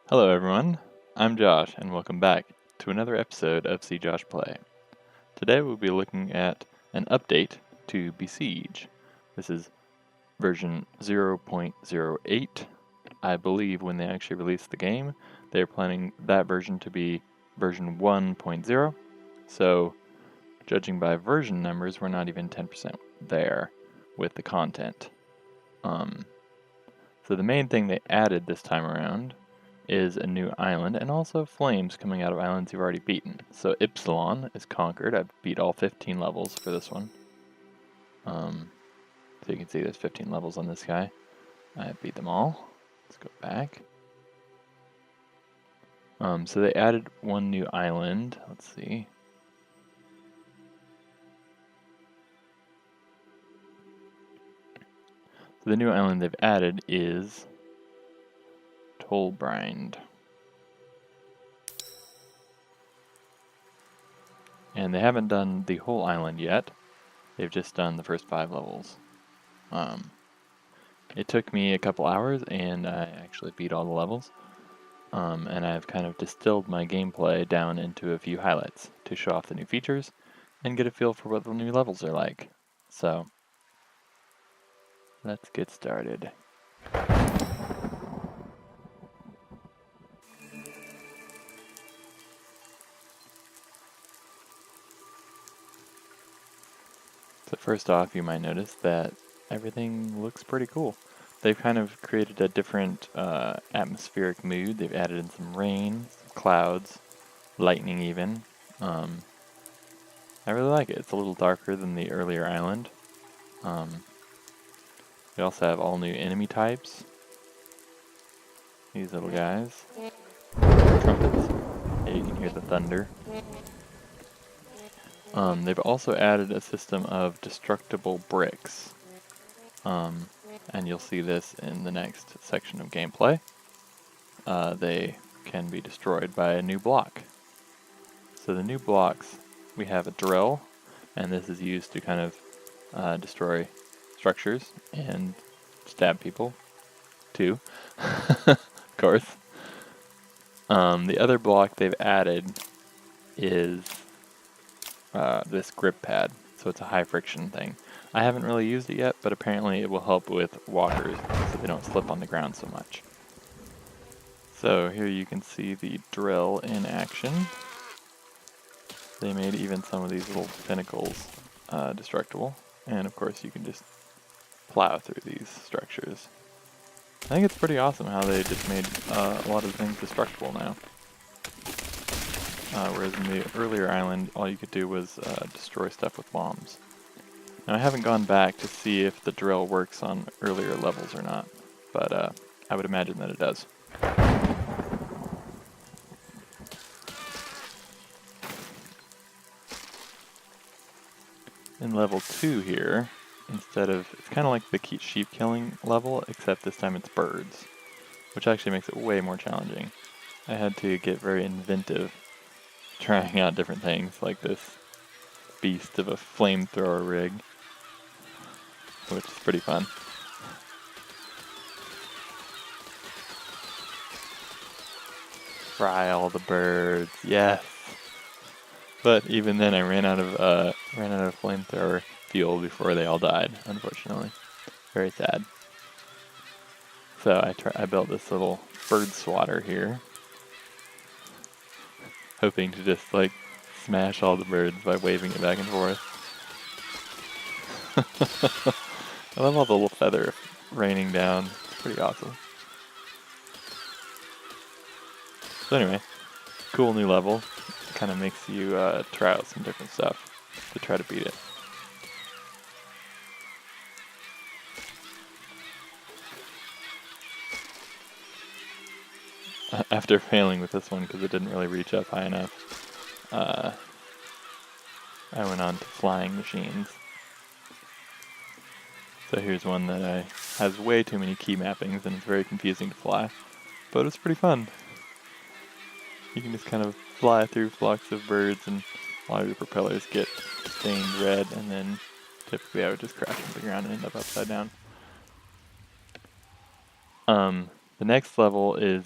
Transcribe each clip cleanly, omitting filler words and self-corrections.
Hello everyone, I'm Josh and welcome back to another episode of See Josh Play. Today we'll be looking at an update to Besiege. This is version 0.08. I believe when they actually released the game, they're planning that version to be version 1.0. So judging by version numbers, we're not even 10% there with the content. So the main thing they added this time around is a new island, and also flames coming out of islands you've already beaten. So Ypsilon is conquered. I've beat all 15 levels for this one. So you can see there's 15 levels on this guy. I beat them all. Let's go back. So they added one new island. Let's see. So the new island they've added is Tollbrind. And they haven't done the whole island yet. They've just done the first 5 levels. It took me a couple hours, and I actually beat all the levels. And I've kind of distilled my gameplay down into a few highlights to show off the new features and get a feel for what the new levels are like. So, let's get started. So first off, you might notice that everything looks pretty cool. They've kind of created a different atmospheric mood. They've added in some rain, some clouds, lightning even. I really like it. It's a little darker than the earlier island. We also have all new enemy types. These little guys. Trumpets. Yeah, you can hear the thunder. They've also added a system of destructible bricks. And you'll see this in the next section of gameplay. They can be destroyed by a new block. So the new blocks, we have a drill, and this is used to kind of destroy structures and stab people, too, of course. The other block they've added is this grip pad, so it's a high friction thing. I haven't really used it yet, but apparently it will help with walkers so they don't slip on the ground so much. So here you can see the drill in action. They made even some of these little pinnacles destructible, and of course you can just plow through these structures. I think it's pretty awesome how they just made a lot of things destructible now. Whereas in the earlier island, all you could do was destroy stuff with bombs. Now I haven't gone back to see if the drill works on earlier levels or not, but I would imagine that it does. In level 2 here, instead of, it's kind of like the sheep killing level, except this time it's birds, which actually makes it way more challenging. I had to get very inventive, trying out different things, like this beast of a flamethrower rig, which is pretty fun. Fry all the birds, yes! But even then I ran out of flamethrower fuel before they all died, unfortunately. Very sad. So I built this little bird swatter here, hoping to just like smash all the birds by waving it back and forth. I love all the little feather raining down. It's pretty awesome. So anyway, cool new level. Kind of makes you try out some different stuff to try to beat it. After failing with this one because it didn't really reach up high enough, I went on to flying machines. So here's one that has way too many key mappings and it's very confusing to fly, but it's pretty fun. You can just kind of fly through flocks of birds and all your propellers get stained red, and then typically I would just crash into the ground and end up upside down. The next level is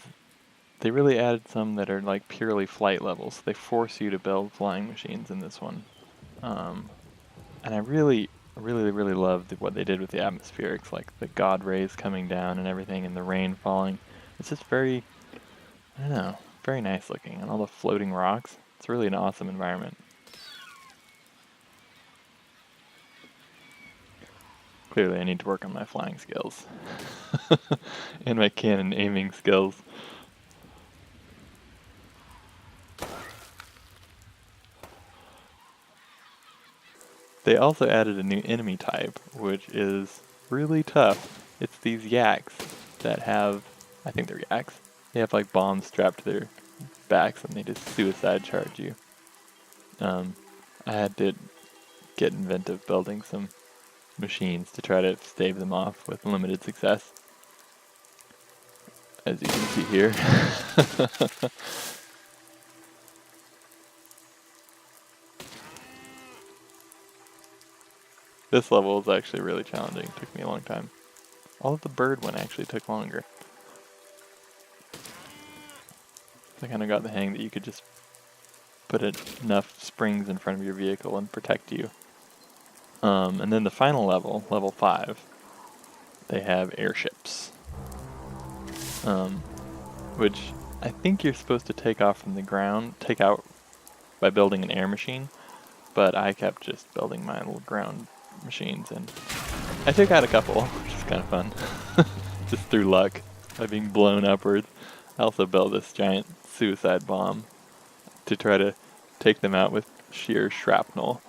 they really added some that are like purely flight levels. They force you to build flying machines in this one. And I really loved what they did with the atmospherics, like the god rays coming down and everything, and the rain falling. It's just very, I don't know, very nice looking, and all the floating rocks. It's really an awesome environment. Clearly I need to work on my flying skills. And my cannon aiming skills. They also added a new enemy type, which is really tough. It's these yaks that have, I think they're yaks. They have like bombs strapped to their backs and they just suicide charge you. I had to get inventive building some machines to try to stave them off with limited success. As you can see here. This level is actually really challenging. It took me a long time. All of the bird one actually took longer. I kind of got the hang that you could just put enough springs in front of your vehicle and protect you. And then the final level, level 5, they have airships. Which I think you're supposed to take off from the ground, take out by building an air machine, but I kept just building my little ground machines, and I took out a couple, which is kind of fun, just through luck, by being blown upwards. I also built this giant suicide bomb to try to take them out with sheer shrapnel.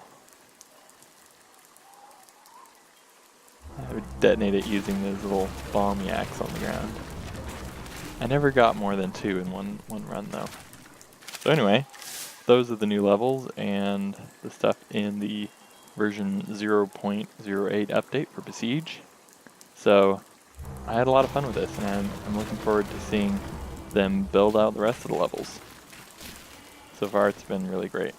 I would detonate it using those little bomb yaks on the ground. I never got more than 2 in one run though. So anyway, those are the new levels and the stuff in the version 0.08 update for Besiege. So I had a lot of fun with this, and I'm looking forward to seeing them build out the rest of the levels. So far it's been really great.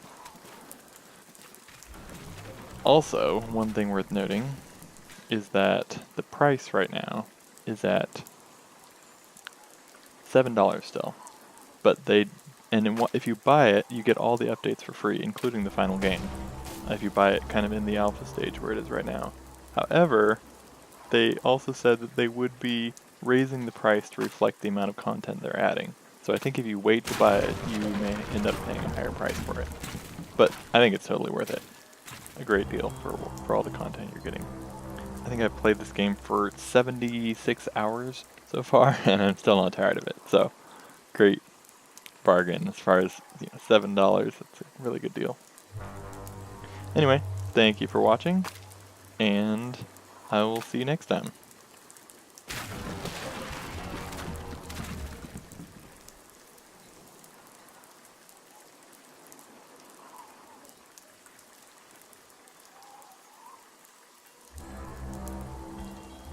Also, one thing worth noting is that the price right now is at $7 still, but if you buy it, you get all the updates for free, including the final game, if you buy it kind of in the alpha stage where it is right now. However, they also said that they would be raising the price to reflect the amount of content they're adding. So I think if you wait to buy it, you may end up paying a higher price for it. But I think it's totally worth it. A great deal for all the content you're getting. I think I've played this game for 76 hours so far, and I'm still not tired of it. So, great bargain as far as $7. It's a really good deal. Anyway, thank you for watching, and I will see you next time.